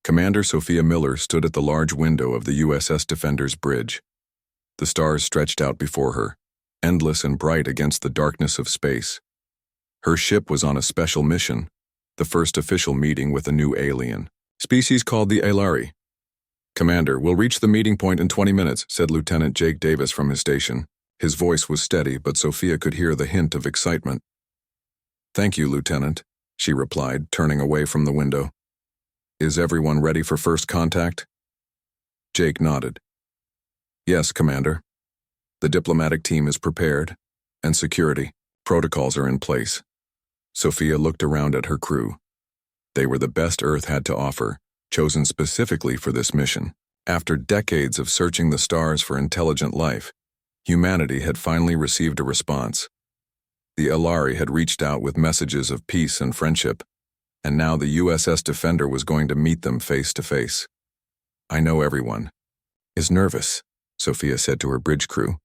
Commander Sophia Miller stood at the large window of the USS Defender's bridge. The stars stretched out before her, endless and bright against the darkness of space. Her ship was on a special mission, the first official meeting with a new alien, species called the Alari. "Commander, we'll reach the meeting point in 20 minutes, said Lieutenant Jake Davis from his station. His voice was steady, but Sophia could hear the hint of excitement. "Thank you, Lieutenant," she replied, turning away from the window. "Is everyone ready for first contact?" Jake nodded. "Yes, Commander. The diplomatic team is prepared, and security protocols are in place." Sophia looked around at her crew. They were the best Earth had to offer, chosen specifically for this mission. After decades of searching the stars for intelligent life, humanity had finally received a response. The Alari had reached out with messages of peace and friendship, and now the USS Defender was going to meet them face to face. "I know everyone is nervous," Sophia said to her bridge crew.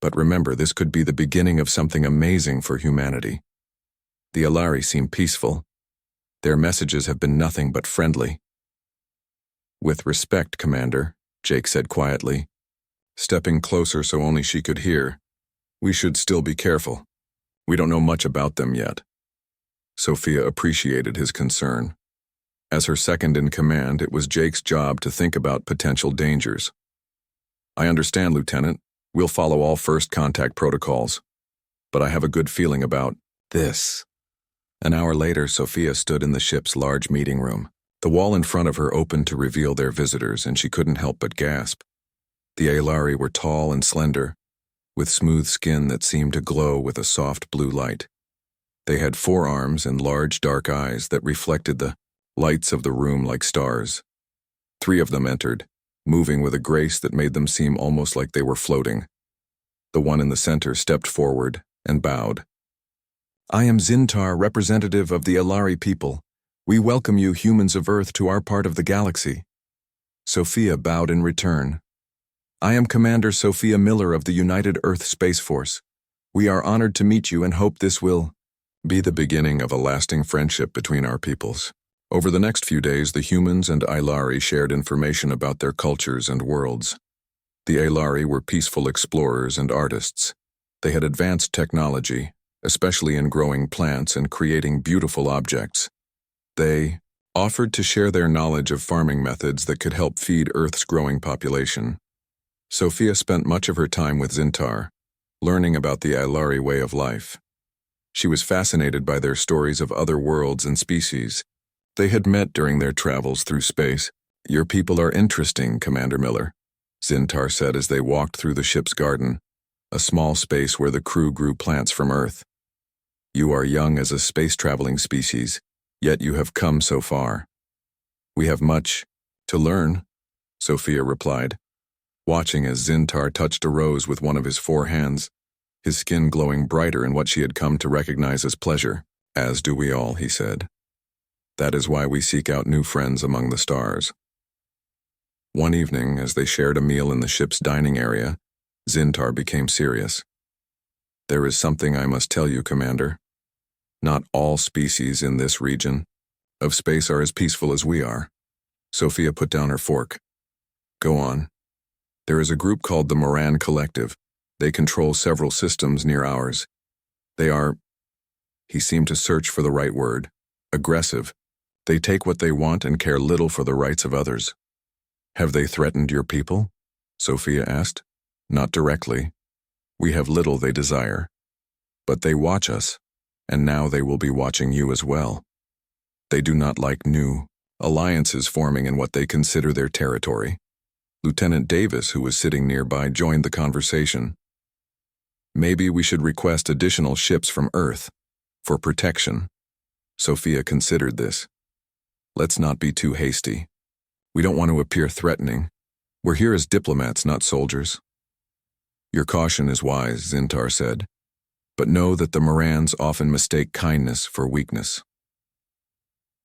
"But remember, this could be the beginning of something amazing for humanity." The Alari seem peaceful. Their messages have been nothing but friendly. "With respect, Commander," Jake said quietly, stepping closer so only she could hear, "we should still be careful. We don't know much about them yet." Sophia appreciated his concern. As her second in command, it was Jake's job to think about potential dangers. "I understand, Lieutenant. We'll follow all first contact protocols. But I have a good feeling about this." An hour later, Sophia stood in the ship's large meeting room. The wall in front of her opened to reveal their visitors, and she couldn't help but gasp. The Alari were tall and slender, with smooth skin that seemed to glow with a soft blue light. They had 4 arms and large dark eyes that reflected the lights of the room like stars. 3 of them entered, moving with a grace that made them seem almost like they were floating. The one in the center stepped forward and bowed. "I am Zintar, representative of the Alari people. We welcome you, humans of Earth, to our part of the galaxy." Sophia bowed in return. "I am Commander Sophia Miller of the United Earth Space Force. We are honored to meet you and hope this will be the beginning of a lasting friendship between our peoples." Over the next few days, the humans and Alari shared information about their cultures and worlds. The Alari were peaceful explorers and artists. They had advanced technology, especially in growing plants and creating beautiful objects. They offered to share their knowledge of farming methods that could help feed Earth's growing population. Sophia spent much of her time with Zintar, learning about the Alari way of life. She was fascinated by their stories of other worlds and species they had met during their travels through space. "Your people are interesting, Commander Miller," Zintar said as they walked through the ship's garden, a small space where the crew grew plants from Earth. "You are young as a space-traveling species, yet you have come so far." "We have much to learn," Sophia replied, watching as Zintar touched a rose with one of his 4 hands, his skin glowing brighter in what she had come to recognize as pleasure. "As do we all," he said. "That is why we seek out new friends among the stars." One evening, as they shared a meal in the ship's dining area, Zintar became serious. "There is something I must tell you, Commander. Not all species in this region of space are as peaceful as we are." Sophia put down her fork. "Go on." "There is a group called the Moran Collective. They control several systems near ours. They are," he seemed to search for the right word, "aggressive. They take what they want and care little for the rights of others." "Have they threatened your people?" Sophia asked. "Not directly. We have little they desire. But they watch us, and now they will be watching you as well. They do not like new alliances forming in what they consider their territory." Lieutenant Davis, who was sitting nearby, joined the conversation. "Maybe we should request additional ships from Earth for protection." Sophia considered this. "Let's not be too hasty. We don't want to appear threatening. We're here as diplomats, not soldiers." "Your caution is wise," Zintar said, "but know that the Morans often mistake kindness for weakness."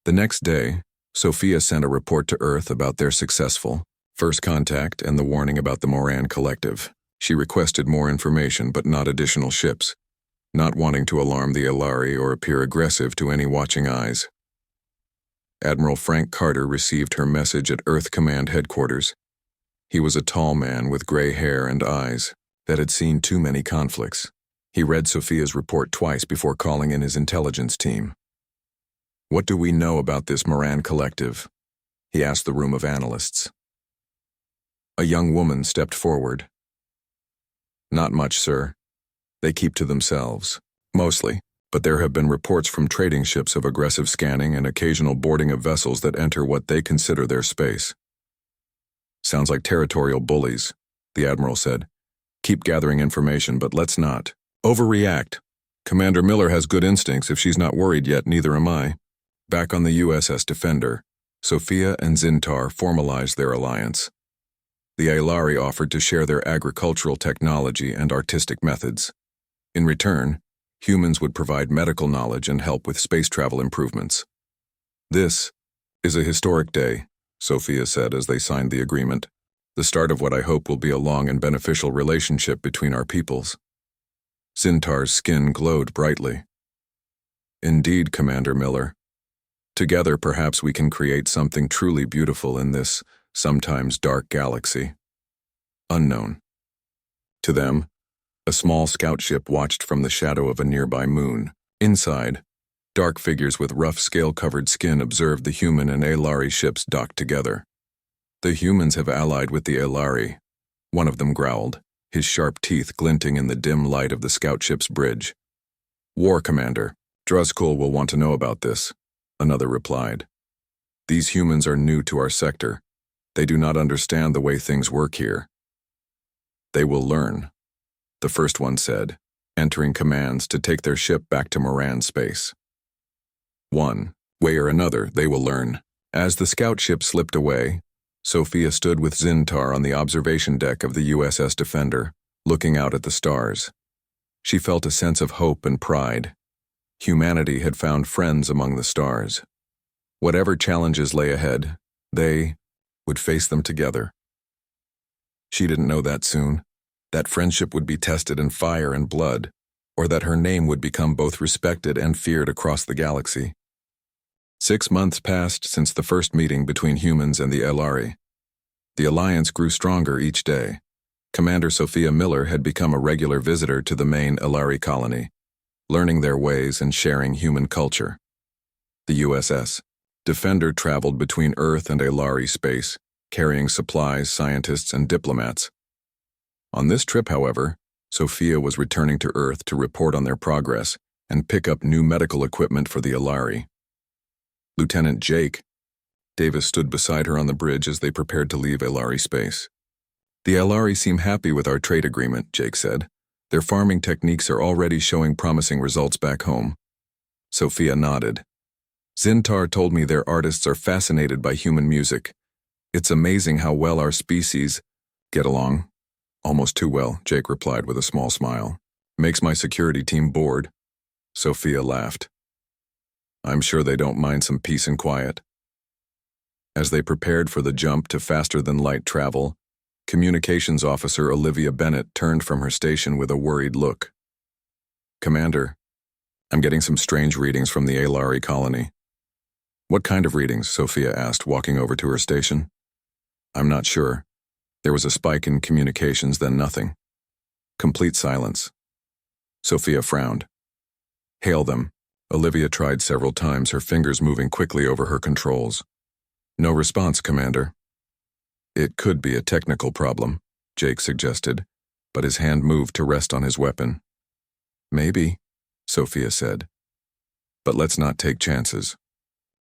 The next day, Sophia sent a report to Earth about their successful first contact and the warning about the Moran Collective. She requested more information but not additional ships, not wanting to alarm the Alari or appear aggressive to any watching eyes. Admiral Frank Carter received her message at Earth Command headquarters. He was a tall man with gray hair and eyes that had seen too many conflicts. He read Sophia's report twice before calling in his intelligence team. "What do we know about this Moran collective?" he asked the room of analysts. A young woman stepped forward. "Not much, sir. They keep to themselves, mostly, but there have been reports from trading ships of aggressive scanning and occasional boarding of vessels that enter what they consider their space." "Sounds like territorial bullies," the Admiral said. "Keep gathering information, but let's not overreact. Commander Miller has good instincts. If she's not worried yet, neither am I." Back on the USS Defender, Sophia and Zintar formalized their alliance. The Aelari offered to share their agricultural technology and artistic methods. In return, humans would provide medical knowledge and help with space travel improvements. "This is a historic day," Sophia said as they signed the agreement. "The start of what I hope will be a long and beneficial relationship between our peoples." Zintar's skin glowed brightly. "Indeed, Commander Miller. Together, perhaps we can create something truly beautiful in this, sometimes dark galaxy." Unknown. To them, a small scout ship watched from the shadow of a nearby moon. Inside, dark figures with rough scale-covered skin observed the human and Aelari ships docked together. "The humans have allied with the Aelari," one of them growled, his sharp teeth glinting in the dim light of the scout ship's bridge. "War, Commander. Druzkul will want to know about this," another replied. "These humans are new to our sector. They do not understand the way things work here." "They will learn," the first one said, entering commands to take their ship back to Moran space. One way or another, they will learn. As the scout ship slipped away, Sophia stood with Zintar on the observation deck of the USS Defender, looking out at the stars. She felt a sense of hope and pride. Humanity had found friends among the stars. Whatever challenges lay ahead, they would face them together. She didn't know that soon, that friendship would be tested in fire and blood, or that her name would become both respected and feared across the galaxy. 6 months passed since the first meeting between humans and the Aelari. The alliance grew stronger each day. Commander Sophia Miller had become a regular visitor to the main Aelari colony, learning their ways and sharing human culture. The USS Defender traveled between Earth and Aelari space, carrying supplies, scientists, and diplomats. On this trip, however, Sophia was returning to Earth to report on their progress and pick up new medical equipment for the Aelari. Lieutenant Jake Davis stood beside her on the bridge as they prepared to leave Aelari space. "The Aelari seem happy with our trade agreement," Jake said. "Their farming techniques are already showing promising results back home." Sophia nodded. "Zintar told me their artists are fascinated by human music. It's amazing how well our species get along." "Almost too well," Jake replied with a small smile. "Makes my security team bored." Sophia laughed. "I'm sure they don't mind some peace and quiet." As they prepared for the jump to faster-than-light travel, Communications Officer Olivia Bennett turned from her station with a worried look. "Commander, I'm getting some strange readings from the Aelari colony." "What kind of readings?" Sophia asked, walking over to her station. "I'm not sure. There was a spike in communications, then nothing. Complete silence." Sophia frowned. "Hail them." Olivia tried several times, her fingers moving quickly over her controls. "No response, Commander." "It could be a technical problem," Jake suggested, but his hand moved to rest on his weapon. "Maybe," Sophia said. "But let's not take chances.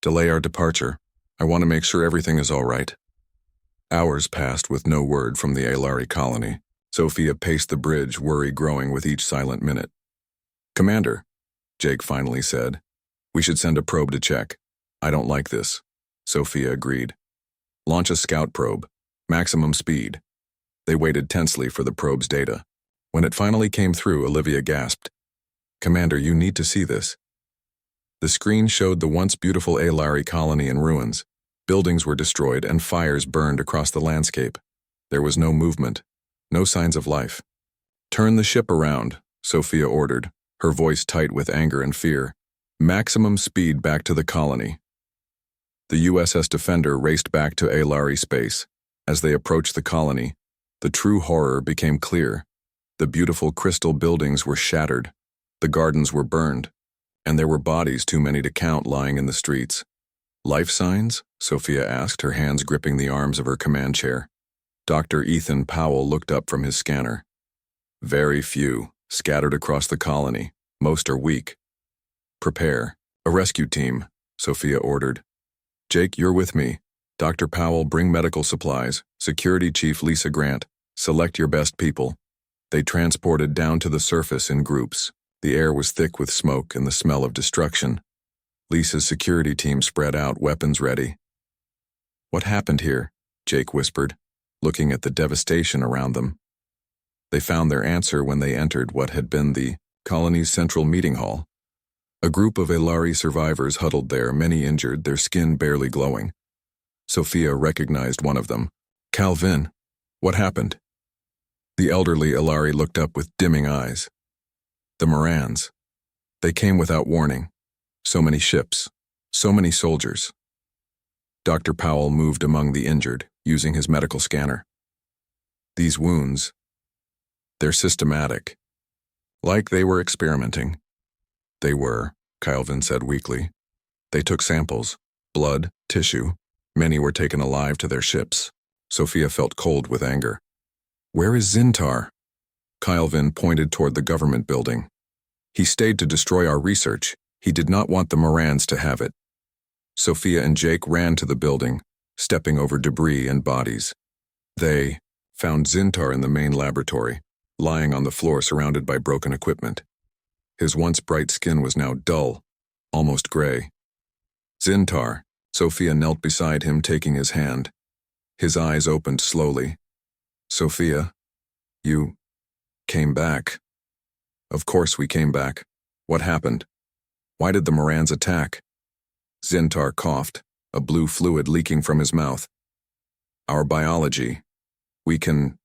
Delay our departure. I want to make sure everything is all right." Hours passed with no word from the Aelari colony. Sophia paced the bridge, worry growing with each silent minute. "Commander," Jake finally said, "we should send a probe to check." "I don't like this," Sophia agreed. "Launch a scout probe. Maximum speed." They waited tensely for the probe's data. When it finally came through, Olivia gasped. "Commander, you need to see this." The screen showed the once beautiful Aelari colony in ruins. Buildings were destroyed and fires burned across the landscape. There was no movement, no signs of life. "Turn the ship around," Sophia ordered, her voice tight with anger and fear. "Maximum speed back to the colony." The USS Defender raced back to Alari space. As they approached the colony, the true horror became clear. The beautiful crystal buildings were shattered, the gardens were burned, and there were bodies too many to count lying in the streets. Life signs? Sophia asked, her hands gripping the arms of her command chair. Dr. Ethan Powell looked up from his scanner. Very few, scattered across the colony. Most are weak. Prepare. A rescue team, Sophia ordered. Jake, you're with me. Dr. Powell, bring medical supplies. Security Chief Lisa Grant, select your best people. They transported down to the surface in groups. The air was thick with smoke and the smell of destruction. Lisa's security team spread out, weapons ready. What happened here? Jake whispered, looking at the devastation around them. They found their answer when they entered what had been the colony's central meeting hall. A group of Alari survivors huddled there, many injured, their skin barely glowing. Sophia recognized one of them. Calvin, what happened? The elderly Alari looked up with dimming eyes. The Morans. They came without warning. So many ships. So many soldiers. Dr. Powell moved among the injured, using his medical scanner. These wounds, they're systematic. Like they were experimenting. They were, Calvin said weakly. They took samples, blood, tissue. Many were taken alive to their ships. Sophia felt cold with anger. Where is Zintar? Calvin pointed toward the government building. He stayed to destroy our research. He did not want the Morans to have it. Sophia and Jake ran to the building, stepping over debris and bodies. They found Zintar in the main laboratory, lying on the floor surrounded by broken equipment. His once bright skin was now dull, almost gray. Zintar. Sophia knelt beside him, taking his hand. His eyes opened slowly. Sophia, you came back. Of course we came back. What happened? Why did the Morans attack? Zintar coughed, a blue fluid leaking from his mouth. Our biology. We can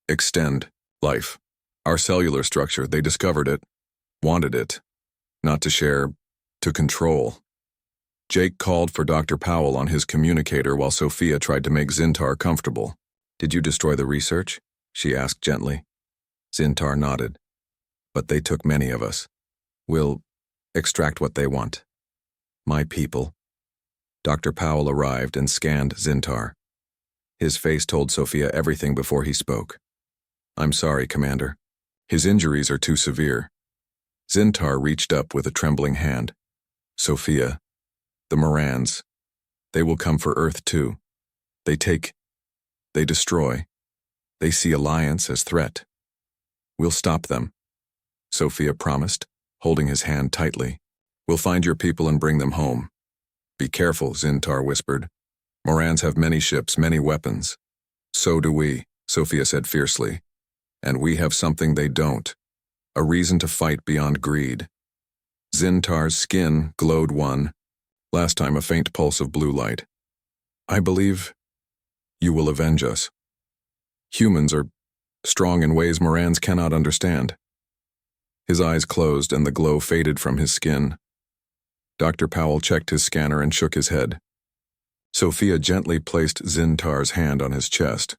extend life. Our cellular structure, they discovered it, wanted it, not to share, to control. Jake called for Dr. Powell on his communicator while Sophia tried to make Zintar comfortable. Did you destroy the research? She asked gently. Zintar nodded. But they took many of us. We'll extract what they want. My people. Dr. Powell arrived and scanned Zintar. His face told Sophia everything before he spoke. I'm sorry, Commander. His injuries are too severe. Zintar reached up with a trembling hand. Sophia, the Morans, they will come for Earth too. They destroy. They see Alliance as threat. We'll stop them. Sophia promised, holding his hand tightly. We'll find your people and bring them home. Be careful, Zintar whispered. Morans have many ships, many weapons. So do we, Sophia said fiercely. And we have something they don't. A reason to fight beyond greed. Zintar's skin glowed last time a faint pulse of blue light. I believe you will avenge us. Humans are strong in ways Morans cannot understand. His eyes closed and the glow faded from his skin. Dr. Powell checked his scanner and shook his head. Sophia gently placed Zintar's hand on his chest.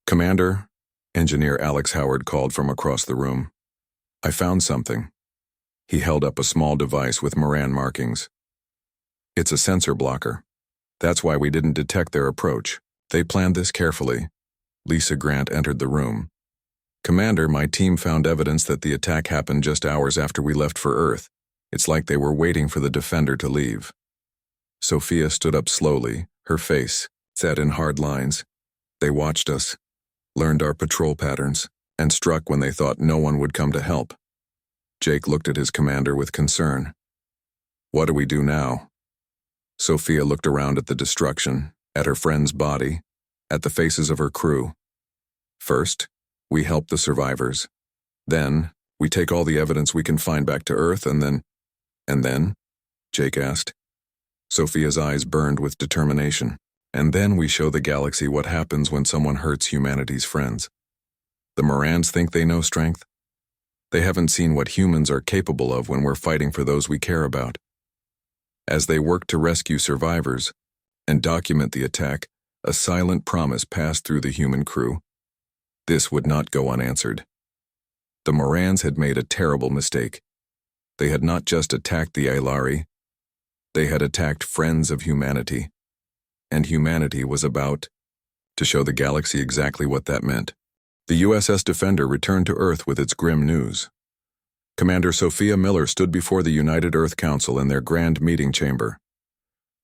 Commander, Engineer Alex Howard called from across the room. I found something. He held up a small device with Moran markings. It's a sensor blocker. That's why we didn't detect their approach. They planned this carefully. Lisa Grant entered the room. Commander, my team found evidence that the attack happened just hours after we left for Earth. It's like they were waiting for the Defender to leave. Sophia stood up slowly, her face set in hard lines. They watched us, learned our patrol patterns, and struck when they thought no one would come to help. Jake looked at his commander with concern. What do we do now? Sophia looked around at the destruction, at her friend's body, at the faces of her crew. First, we help the survivors. Then, we take all the evidence we can find back to Earth and then? Jake asked. Sophia's eyes burned with determination. And then we show the galaxy what happens when someone hurts humanity's friends. The Morans think they know strength. They haven't seen what humans are capable of when we're fighting for those we care about. As they work to rescue survivors, and document the attack, a silent promise passed through the human crew. This would not go unanswered. The Morans had made a terrible mistake. They had not just attacked the Aelari, they had attacked friends of humanity. And humanity was about to show the galaxy exactly what that meant. The USS Defender returned to Earth with its grim news. Commander Sophia Miller stood before the United Earth Council in their grand meeting chamber.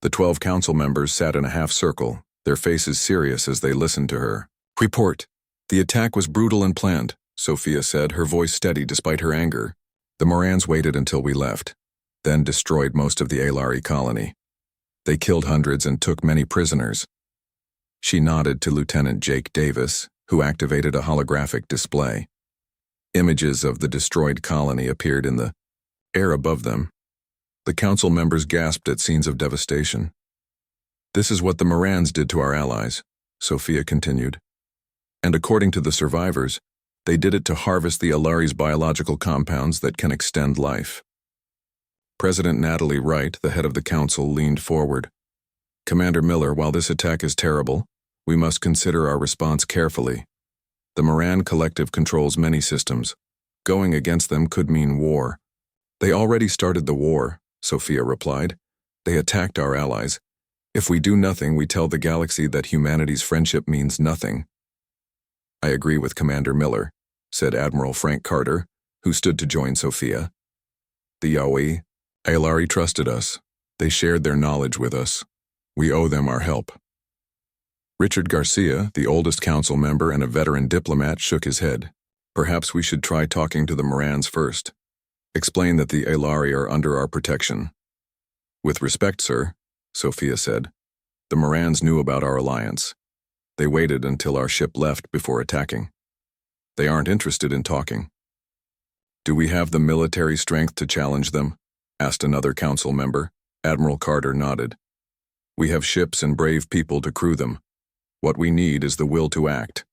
The 12 council members sat in a half-circle, their faces serious as they listened to her. "Report. The attack was brutal and planned," Sophia said, her voice steady despite her anger. "The Morans waited until we left, then destroyed most of the Aelari colony. They killed hundreds and took many prisoners." She nodded to Lieutenant Jake Davis, who activated a holographic display. Images of the destroyed colony appeared in the air above them. The council members gasped at scenes of devastation. "This is what the Morans did to our allies," Sophia continued. "And according to the survivors, they did it to harvest the Aelari's biological compounds that can extend life." President Natalie Wright, the head of the council, leaned forward. "Commander Miller, while this attack is terrible, we must consider our response carefully. The Moran Collective controls many systems. Going against them could mean war." "They already started the war," Sophia replied. "They attacked our allies. If we do nothing, we tell the galaxy that humanity's friendship means nothing." "I agree with Commander Miller," said Admiral Frank Carter, who stood to join Sophia. "The Yaoi, Aelari trusted us. They shared their knowledge with us. We owe them our help." Richard Garcia, the oldest council member and a veteran diplomat, shook his head. "Perhaps we should try talking to the Morans first. Explain that the Aelari are under our protection." "With respect, sir," Sophia said, "the Morans knew about our alliance. They waited until our ship left before attacking. They aren't interested in talking." "Do we have the military strength to challenge them?" asked another council member. Admiral Carter nodded. "We have ships and brave people to crew them. What we need is the will to act."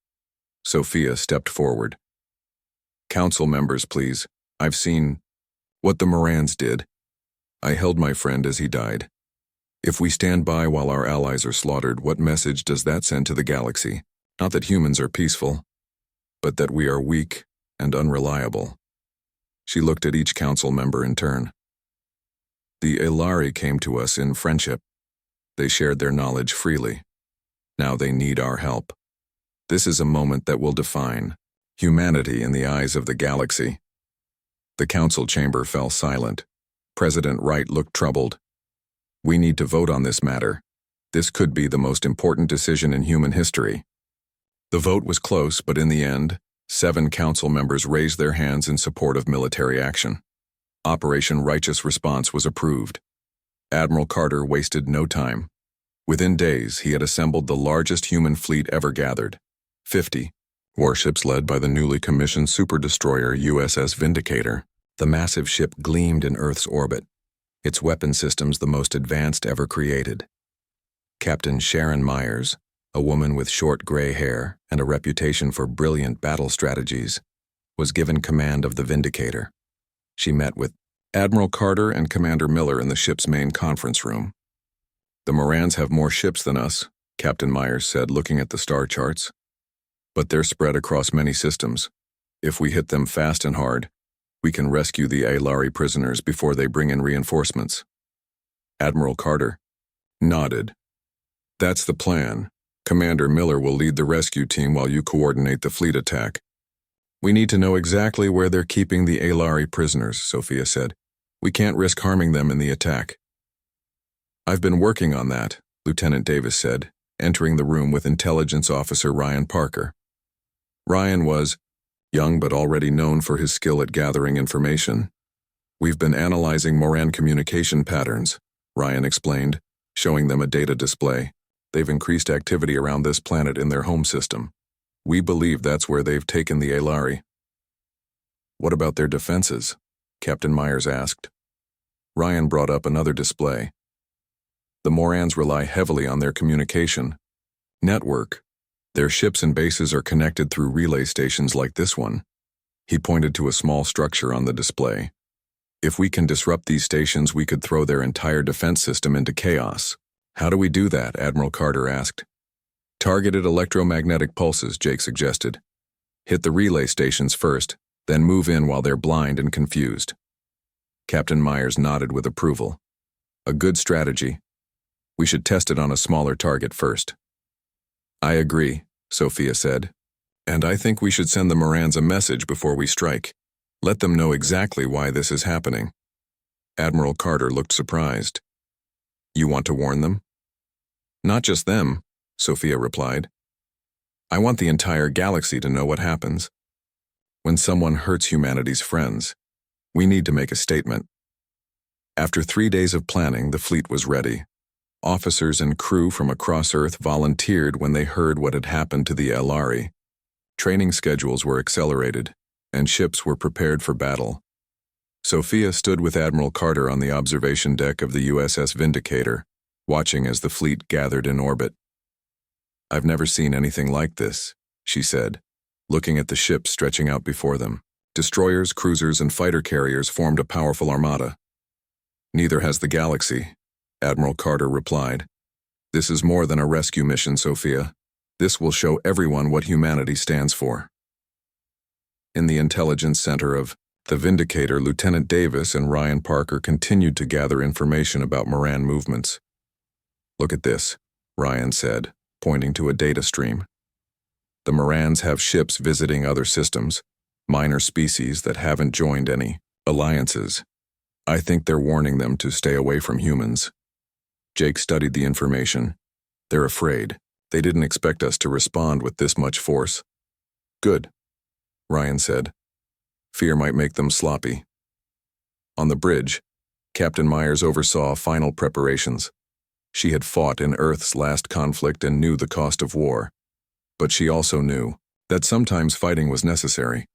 Sophia stepped forward. "Council members, please. I've seen what the Morans did. I held my friend as he died. If we stand by while our allies are slaughtered, what message does that send to the galaxy? Not that humans are peaceful, but that we are weak and unreliable." She looked at each council member in turn. "The Aelari came to us in friendship. They shared their knowledge freely. Now they need our help. This is a moment that will define humanity in the eyes of the galaxy." The council chamber fell silent. President Wright looked troubled. "We need to vote on this matter. This could be the most important decision in human history." The vote was close, but in the end, 7 council members raised their hands in support of military action. Operation Righteous Response was approved. Admiral Carter wasted no time. Within days, he had assembled the largest human fleet ever gathered, 50 warships led by the newly commissioned superdestroyer USS Vindicator. The massive ship gleamed in Earth's orbit, its weapon systems the most advanced ever created. Captain Sharon Myers, a woman with short gray hair and a reputation for brilliant battle strategies, was given command of the Vindicator. She met with Admiral Carter and Commander Miller in the ship's main conference room. "The Morans have more ships than us," Captain Myers said, looking at the star charts. "But they're spread across many systems. If we hit them fast and hard, we can rescue the Aelari prisoners before they bring in reinforcements." Admiral Carter nodded. "That's the plan. Commander Miller will lead the rescue team while you coordinate the fleet attack." "We need to know exactly where they're keeping the Aelari prisoners," Sophia said. "We can't risk harming them in the attack." "I've been working on that," Lieutenant Davis said, entering the room with Intelligence Officer Ryan Parker. Ryan was young but already known for his skill at gathering information. "We've been analyzing Moran communication patterns," Ryan explained, showing them a data display. "They've increased activity around this planet in their home system. We believe that's where they've taken the Aelari." "What about their defenses?" Captain Myers asked. Ryan brought up another display. "The Morans rely heavily on their communication network. Their ships and bases are connected through relay stations like this one." He pointed to a small structure on the display. "If we can disrupt these stations, we could throw their entire defense system into chaos." How do we do that? Admiral Carter asked. Targeted electromagnetic pulses, Jake suggested. Hit the relay stations first, then move in while they're blind and confused. Captain Myers nodded with approval. A good strategy. We should test it on a smaller target first. I agree, Sophia said. And I think we should send the Morans a message before we strike. Let them know exactly why this is happening. Admiral Carter looked surprised. You want to warn them? Not just them, Sophia replied. I want the entire galaxy to know what happens. When someone hurts humanity's friends, we need to make a statement. After 3 days of planning, the fleet was ready. Officers and crew from across Earth volunteered when they heard what had happened to the LRE. Training schedules were accelerated, and ships were prepared for battle. Sophia stood with Admiral Carter on the observation deck of the USS Vindicator, watching as the fleet gathered in orbit. I've never seen anything like this, she said, looking at the ships stretching out before them. Destroyers, cruisers, and fighter carriers formed a powerful armada. Neither has the galaxy, Admiral Carter replied. This is more than a rescue mission, Sophia. This will show everyone what humanity stands for. In the intelligence center of the Vindicator, Lieutenant Davis and Ryan Parker continued to gather information about Moran movements. Look at this, Ryan said, pointing to a data stream. The Morans have ships visiting other systems, minor species that haven't joined any alliances. I think they're warning them to stay away from humans. Jake studied the information. They're afraid. They didn't expect us to respond with this much force. Good, Ryan said. Fear might make them sloppy. On the bridge, Captain Myers oversaw final preparations. She had fought in Earth's last conflict and knew the cost of war. But she also knew that sometimes fighting was necessary.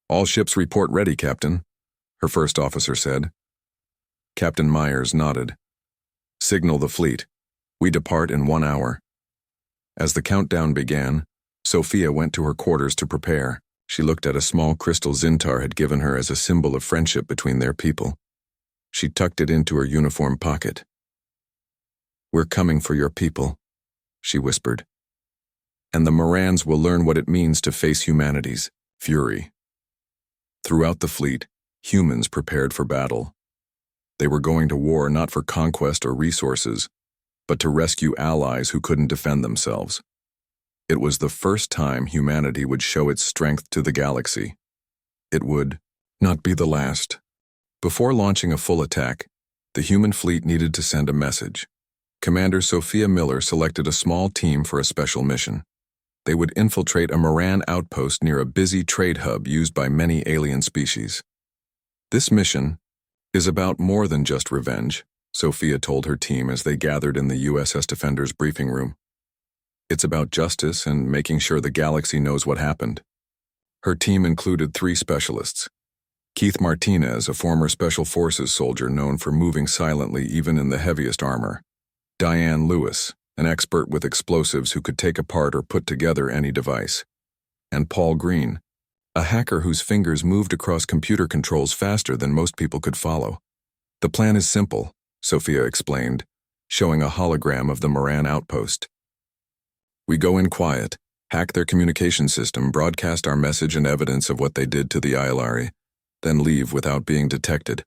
All ships report ready, Captain, her first officer said. Captain Myers nodded. Signal the fleet. We depart in 1 hour. As the countdown began, Sophia went to her quarters to prepare. She looked at a small crystal Zintar had given her as a symbol of friendship between their people. She tucked it into her uniform pocket. We're coming for your people, she whispered. And the Morans will learn what it means to face humanity's fury. Throughout the fleet, humans prepared for battle. They were going to war not for conquest or resources, but to rescue allies who couldn't defend themselves. It was the first time humanity would show its strength to the galaxy. It would not be the last. Before launching a full attack, the human fleet needed to send a message. Commander Sophia Miller selected a small team for a special mission. They would infiltrate a Moran outpost near a busy trade hub used by many alien species. This mission is about more than just revenge, Sophia told her team as they gathered in the USS Defender's briefing room. It's about justice and making sure the galaxy knows what happened. Her team included 3 specialists. Keith Martinez, a former Special Forces soldier known for moving silently even in the heaviest armor. Diane Lewis, an expert with explosives who could take apart or put together any device. And Paul Green, a hacker whose fingers moved across computer controls faster than most people could follow. The plan is simple, Sophia explained, showing a hologram of the Moran outpost. We go in quiet, hack their communication system, broadcast our message and evidence of what they did to the ILRE, then leave without being detected.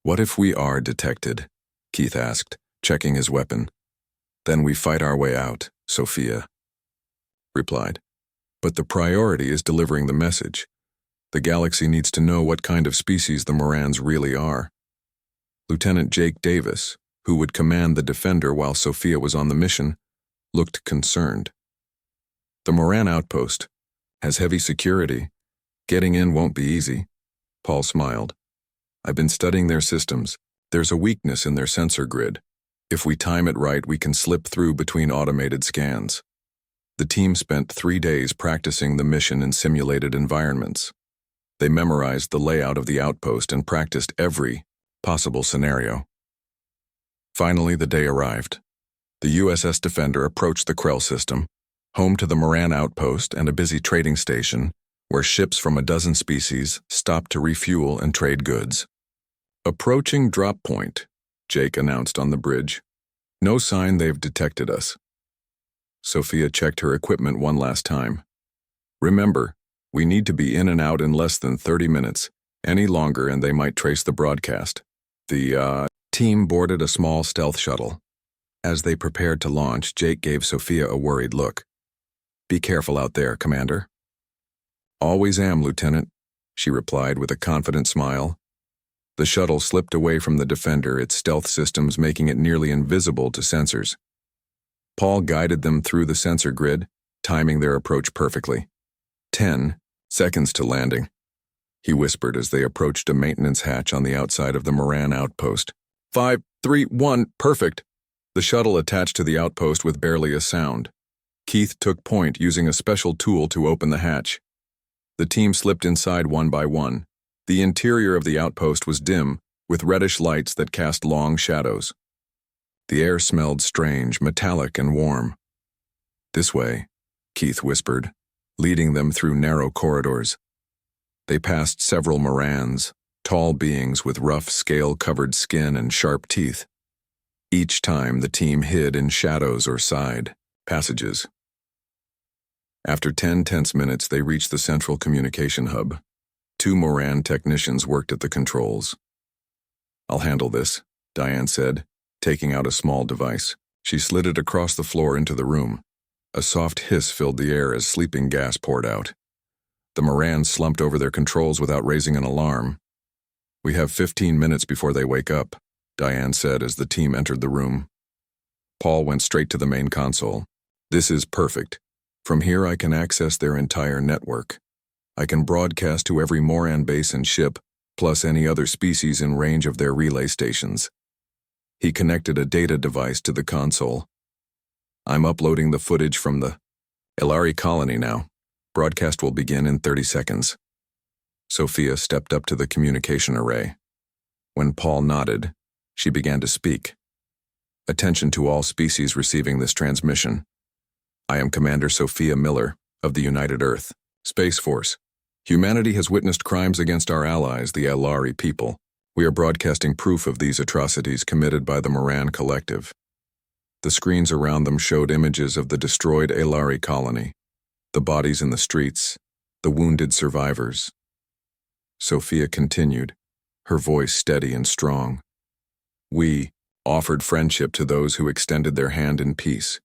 What if we are detected? Keith asked, checking his weapon. Then we fight our way out, Sophia replied. But the priority is delivering the message. The galaxy needs to know what kind of species the Morans really are. Lieutenant Jake Davis, who would command the Defender while Sophia was on the mission, looked concerned. The Moran outpost has heavy security. Getting in won't be easy. Paul smiled. I've been studying their systems. There's a weakness in their sensor grid. If we time it right, we can slip through between automated scans. The team spent 3 days practicing the mission in simulated environments. They memorized the layout of the outpost and practiced every possible scenario. Finally, the day arrived. The USS Defender approached the Krell system, home to the Moran outpost and a busy trading station where ships from a dozen species stopped to refuel and trade goods. Approaching drop point, Jake announced on the bridge. No sign they've detected us. Sophia checked her equipment one last time. Remember, we need to be in and out in less than 30 minutes. Any longer and they might trace the broadcast. The team boarded a small stealth shuttle. As they prepared to launch, Jake gave Sophia a worried look. Be careful out there, Commander. Always am, Lieutenant, she replied with a confident smile. The shuttle slipped away from the Defender, its stealth systems making it nearly invisible to sensors. Paul guided them through the sensor grid, timing their approach perfectly. 10 seconds to landing, he whispered as they approached a maintenance hatch on the outside of the Moran outpost. 5, 3, 1, perfect. The shuttle attached to the outpost with barely a sound. Keith took point using a special tool to open the hatch. The team slipped inside one by one. The interior of the outpost was dim, with reddish lights that cast long shadows. The air smelled strange, metallic, and warm. This way, Keith whispered, leading them through narrow corridors. They passed several Morans, tall beings with rough, scale-covered skin and sharp teeth. Each time, the team hid in shadows or side passages. After 10 tense minutes, they reached the central communication hub. 2 Moran technicians worked at the controls. I'll handle this, Diane said, taking out a small device. She slid it across the floor into the room. A soft hiss filled the air as sleeping gas poured out. The Morans slumped over their controls without raising an alarm. We have 15 minutes before they wake up, Diane said as the team entered the room. Paul went straight to the main console. This is perfect. From here I can access their entire network. I can broadcast to every Moran base and ship, plus any other species in range of their relay stations. He connected a data device to the console. I'm uploading the footage from the Elari colony now. Broadcast will begin in 30 seconds. Sophia stepped up to the communication array. When Paul nodded, she began to speak. Attention to all species receiving this transmission. I am Commander Sophia Miller of the United Earth Space Force. Humanity has witnessed crimes against our allies, the Elari people. We are broadcasting proof of these atrocities committed by the Moran Collective. The screens around them showed images of the destroyed Elari colony, the bodies in the streets, the wounded survivors. Sophia continued, her voice steady and strong. We offered friendship to those who extended their hand in peace.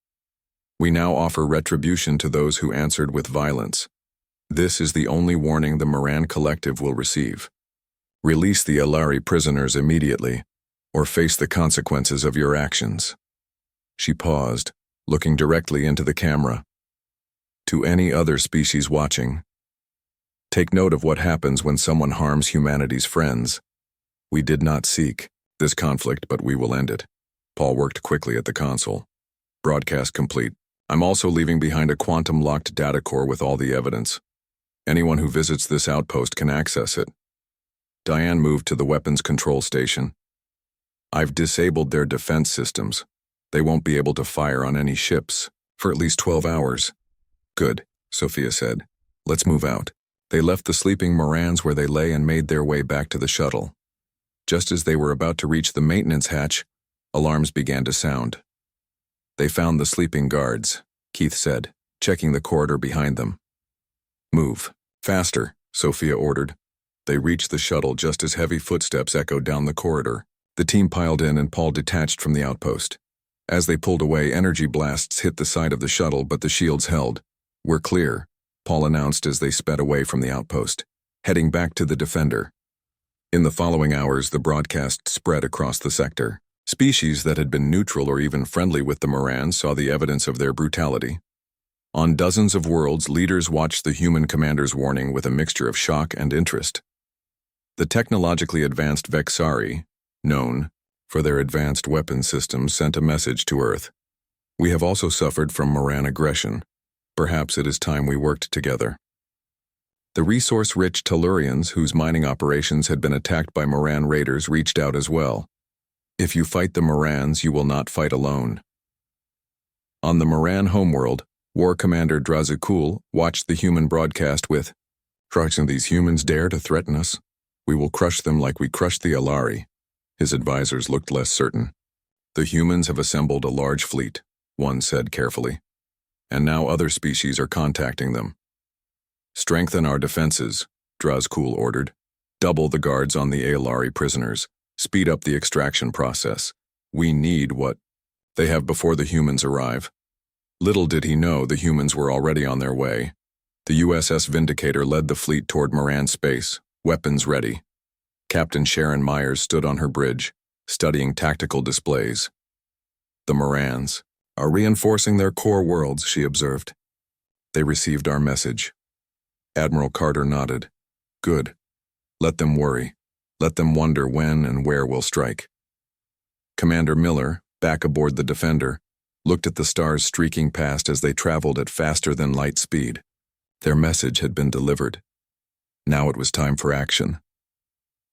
We now offer retribution to those who answered with violence. This is the only warning the Moran Collective will receive. Release the Elari prisoners immediately, or face the consequences of your actions. She paused, looking directly into the camera. To any other species watching, take note of what happens when someone harms humanity's friends. We did not seek this conflict, but we will end it. Paul worked quickly at the console. Broadcast complete. I'm also leaving behind a quantum-locked data core with all the evidence. Anyone who visits this outpost can access it. Diane moved to the weapons control station. I've disabled their defense systems. They won't be able to fire on any ships for at least 12 hours. Good, Sophia said. Let's move out. They left the sleeping Morans where they lay and made their way back to the shuttle. Just as they were about to reach the maintenance hatch, alarms began to sound. They found the sleeping guards, Keith said, checking the corridor behind them. Move. Faster, Sophia ordered. They reached the shuttle just as heavy footsteps echoed down the corridor. The team piled in and Paul detached from the outpost. As they pulled away, energy blasts hit the side of the shuttle, but the shields held. We're clear, Paul announced as they sped away from the outpost, heading back to the Defender. In the following hours, the broadcast spread across the sector. Species that had been neutral or even friendly with the Morans saw the evidence of their brutality. On dozens of worlds, leaders watched the human commander's warning with a mixture of shock and interest. The technologically advanced Vexari, known for their advanced weapon systems, sent a message to Earth. We have also suffered from Moran aggression. Perhaps it is time we worked together. The resource-rich Tellurians, whose mining operations had been attacked by Moran raiders, reached out as well. If you fight the Morans, you will not fight alone. On the Moran homeworld, War Commander Drazikul watched the human broadcast with, "Trucks, these humans dare to threaten us. We will crush them like we crushed the Elari." His advisors looked less certain. The humans have assembled a large fleet, one said carefully, and now other species are contacting them. Strengthen our defenses, Drazkul ordered. Double the guards on the Aelari prisoners. Speed up the extraction process. We need what they have before the humans arrive. Little did he know the humans were already on their way. The USS Vindicator led the fleet toward Moran space, weapons ready. Captain Sharon Myers stood on her bridge, studying tactical displays. The Morans are reinforcing their core worlds, she observed. They received our message. Admiral Carter nodded. Good. Let them worry. Let them wonder when and where we'll strike. Commander Miller, back aboard the Defender, looked at the stars streaking past as they traveled at faster than light speed. Their message had been delivered. Now it was time for action.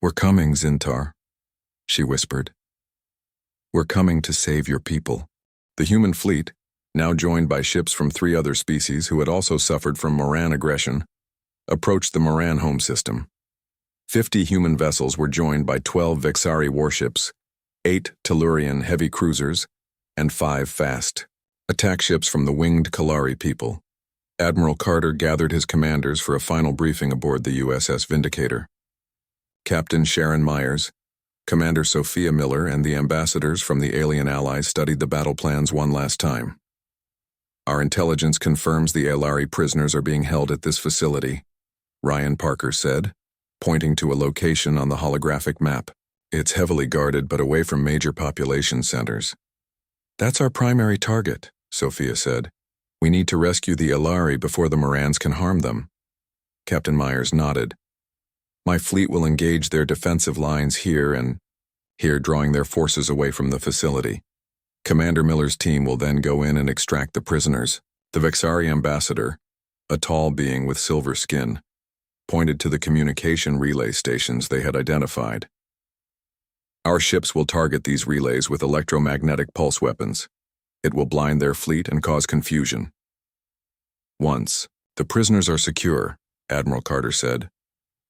We're coming, Zintar, she whispered. We're coming to save your people. The human fleet, now joined by ships from 3 other species who had also suffered from Moran aggression, approached the Moran home system. 50 human vessels were joined by 12 Vexari warships, 8 Tellurian heavy cruisers, and 5 fast attack ships from the winged Kalari people. Admiral Carter gathered his commanders for a final briefing aboard the USS Vindicator. Captain Sharon Myers, Commander Sophia Miller, and the ambassadors from the alien allies studied the battle plans one last time. Our intelligence confirms the Aelari prisoners are being held at this facility, Ryan Parker said, pointing to a location on the holographic map. It's heavily guarded but away from major population centers. That's our primary target, Sophia said. We need to rescue the Aelari before the Morans can harm them. Captain Myers nodded. My fleet will engage their defensive lines here, drawing their forces away from the facility. Commander Miller's team will then go in and extract the prisoners. The Vexari ambassador, a tall being with silver skin, pointed to the communication relay stations they had identified. Our ships will target these relays with electromagnetic pulse weapons. It will blind their fleet and cause confusion. Once the prisoners are secure, Admiral Carter said,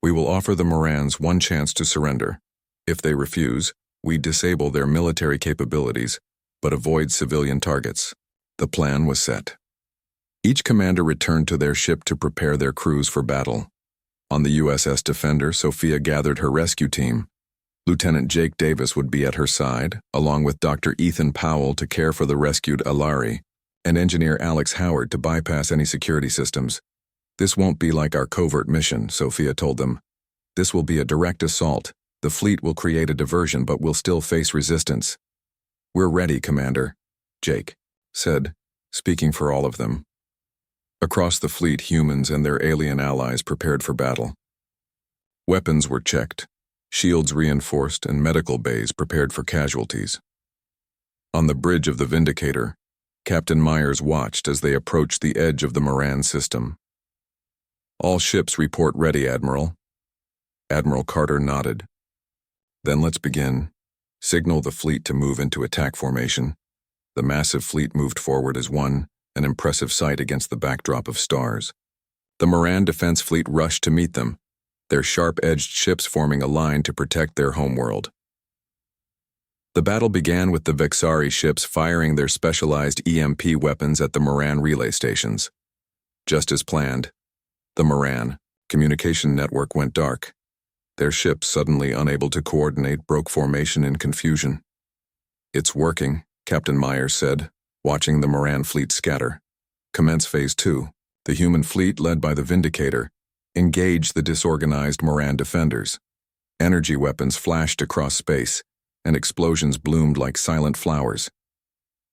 we will offer the Morans one chance to surrender. If they refuse, we disable their military capabilities, but avoid civilian targets. The plan was set. Each commander returned to their ship to prepare their crews for battle. On the USS Defender, Sophia gathered her rescue team. Lieutenant Jake Davis would be at her side, along with Dr. Ethan Powell to care for the rescued Aelari, and Engineer Alex Howard to bypass any security systems. This won't be like our covert mission, Sophia told them. This will be a direct assault. The fleet will create a diversion, but will still face resistance. We're ready, Commander, Jake said, speaking for all of them. Across the fleet, humans and their alien allies prepared for battle. Weapons were checked, shields reinforced, and medical bays prepared for casualties. On the bridge of the Vindicator, Captain Myers watched as they approached the edge of the Moran system. All ships report ready, Admiral. Admiral Carter nodded. Then let's begin. Signal the fleet to move into attack formation. The massive fleet moved forward as one, an impressive sight against the backdrop of stars. The Moran defense fleet rushed to meet them, their sharp-edged ships forming a line to protect their homeworld. The battle began with the Vexari ships firing their specialized EMP weapons at the Moran relay stations. Just as planned, the Moran communication network went dark. Their ships, suddenly unable to coordinate, broke formation in confusion. It's working, Captain Myers said, watching the Moran fleet scatter. Commence Phase 2. The human fleet, led by the Vindicator, engaged the disorganized Moran defenders. Energy weapons flashed across space, and explosions bloomed like silent flowers.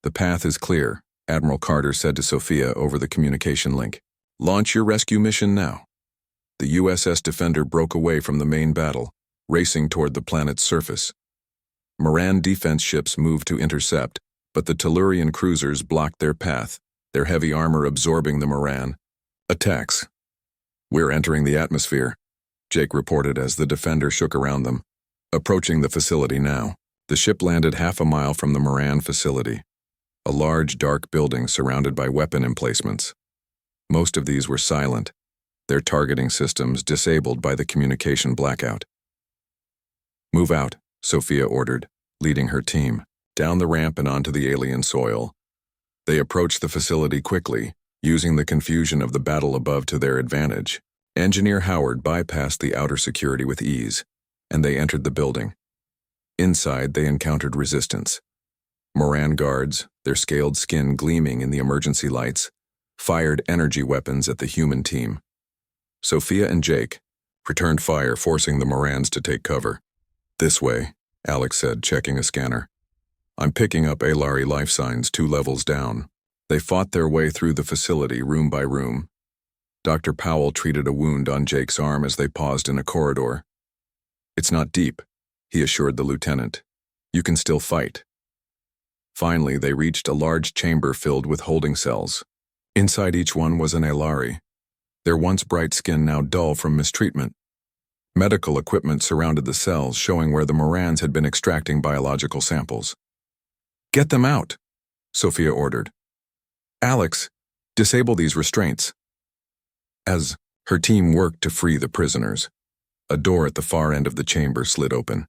The path is clear, Admiral Carter said to Sophia over the communication link. Launch your rescue mission now. The USS Defender broke away from the main battle, racing toward the planet's surface. Moran defense ships moved to intercept, but the Tellurian cruisers blocked their path, their heavy armor absorbing the Moran attacks. We're entering the atmosphere, Jake reported as the Defender shook around them. Approaching the facility now. The ship landed half a mile from the Moran facility, a large, dark building surrounded by weapon emplacements. Most of these were silent, their targeting systems disabled by the communication blackout. Move out, Sophia ordered, leading her team. down the ramp and onto the alien soil. They approached the facility quickly, using the confusion of the battle above to their advantage. Engineer Howard bypassed the outer security with ease, and they entered the building. Inside, they encountered resistance. Moran guards, their scaled skin gleaming in the emergency lights, fired energy weapons at the human team. Sophia and Jake returned fire, forcing the Morans to take cover. "This way," Alex said, checking a scanner. "I'm picking up Alari life signs 2 levels down." They fought their way through the facility, room by room. Dr. Powell treated a wound on Jake's arm as they paused in a corridor. "It's not deep," he assured the lieutenant. "You can still fight." Finally, they reached a large chamber filled with holding cells. Inside each one was an Alari, their once bright skin now dull from mistreatment. Medical equipment surrounded the cells, showing where the Morans had been extracting biological samples. "Get them out," Sophia ordered. "Alex, disable these restraints." As her team worked to free the prisoners, a door at the far end of the chamber slid open.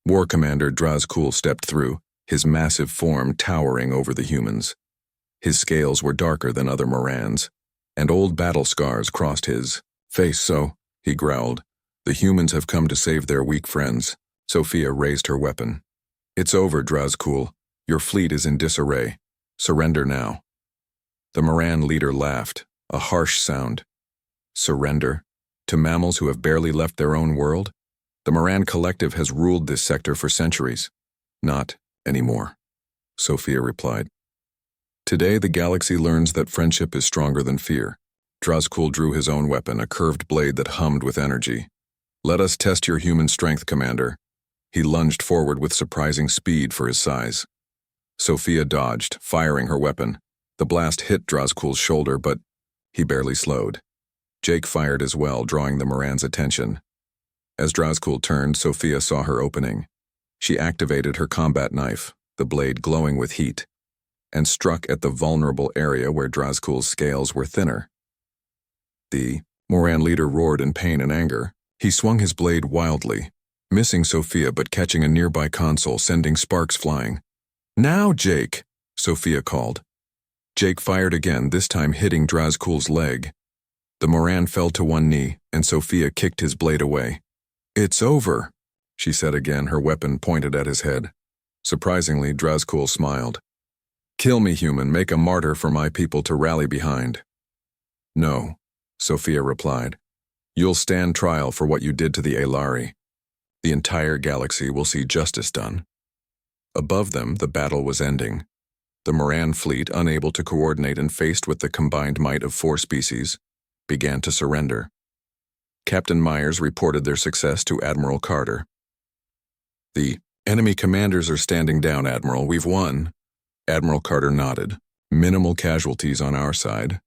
War Commander Drazkul stepped through, his massive form towering over the humans. His scales were darker than other Morans, and old battle scars crossed his face. "So," he growled, "the humans have come to save their weak friends." Sophia raised her weapon. "It's over, Drazkul. Your fleet is in disarray. Surrender now." The Moran leader laughed, a harsh sound. "Surrender? To mammals who have barely left their own world? The Moran Collective has ruled this sector for centuries." "Not anymore," Sophia replied. "Today the galaxy learns that friendship is stronger than fear." Drazkul drew his own weapon, a curved blade that hummed with energy. "Let us test your human strength, Commander." He lunged forward with surprising speed for his size. Sophia dodged, firing her weapon. The blast hit Drazkul's shoulder, but he barely slowed. Jake fired as well, drawing the Moran's attention. As Drazkul turned, Sophia saw her opening. She activated her combat knife, the blade glowing with heat, and struck at the vulnerable area where Drazkul's scales were thinner. The Moran leader roared in pain and anger. He swung his blade wildly, missing Sophia but catching a nearby console, sending sparks flying. "Now, Jake!" Sophia called. Jake fired again, this time hitting Drazkul's leg. The Moran fell to one knee, and Sophia kicked his blade away. "It's over," she said again, her weapon pointed at his head. Surprisingly, Drazkul smiled. "Kill me, human, make a martyr for my people to rally behind." "No," Sophia replied. "You'll stand trial for what you did to the Alari. The entire galaxy will see justice done." Above them, the battle was ending. The Moran fleet, unable to coordinate and faced with the combined might of 4 species, began to surrender. Captain Myers reported their success to Admiral Carter. "The enemy commanders are standing down, Admiral. We've won." Admiral Carter nodded. "Minimal casualties on our side."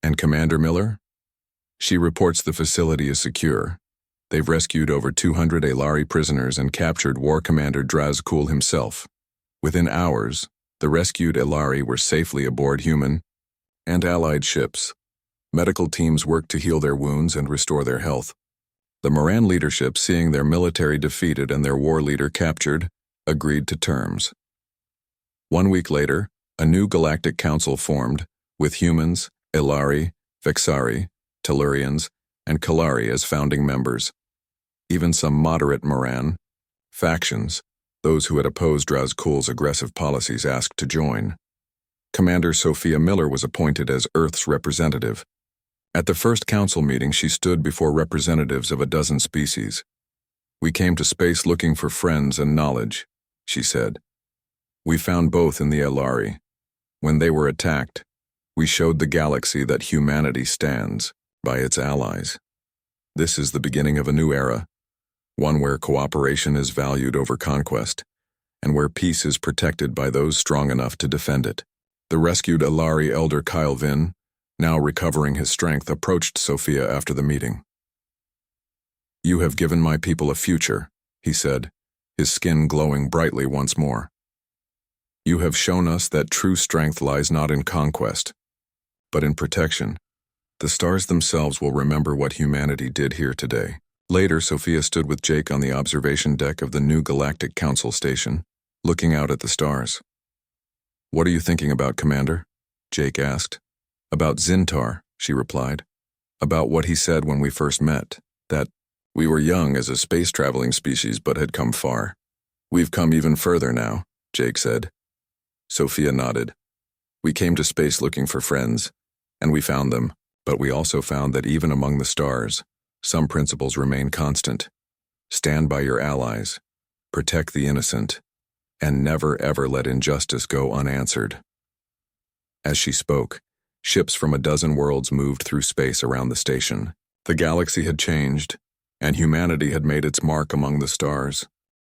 "And Commander Miller?" "She reports the facility is secure. They've rescued over 200 Alari prisoners and captured War Commander Drazkul himself. Within hours, the rescued Alari were safely aboard human and allied ships. Medical teams worked to heal their wounds and restore their health. The Moran leadership, seeing their military defeated and their war leader captured, agreed to terms. 1 week later, a new Galactic Council formed, with humans, Alari, Vexari, Tellurians, and Kalari as founding members. Even some moderate Moran factions, those who had opposed Drazkul's aggressive policies, asked to join. Commander Sophia Miller was appointed as Earth's representative. At the first council meeting, she stood before representatives of a dozen species. "We came to space looking for friends and knowledge," she said. "We found both in the Alari. When they were attacked, we showed the galaxy that humanity stands by its allies. This is the beginning of a new era, one where cooperation is valued over conquest, and where peace is protected by those strong enough to defend it." The rescued Alari elder Kyle Vin, now recovering his strength, approached Sophia after the meeting. "You have given my people a future," he said, his skin glowing brightly once more. "You have shown us that true strength lies not in conquest, but in protection. The stars themselves will remember what humanity did here today." Later, Sophia stood with Jake on the observation deck of the new Galactic Council station. looking out at the stars. "What are you thinking about, Commander?" Jake asked. "About Zintar," she replied. "About what he said when we first met, that we were young as a space-traveling species but had come far. We've come even further now," Jake said. Sophia nodded. "We came to space looking for friends, and we found them, but we also found that even among the stars, some principles remain constant. Stand by your allies, protect the innocent, and never ever let injustice go unanswered." As she spoke, ships from a dozen worlds moved through space around the station. The galaxy had changed, and humanity had made its mark among the stars.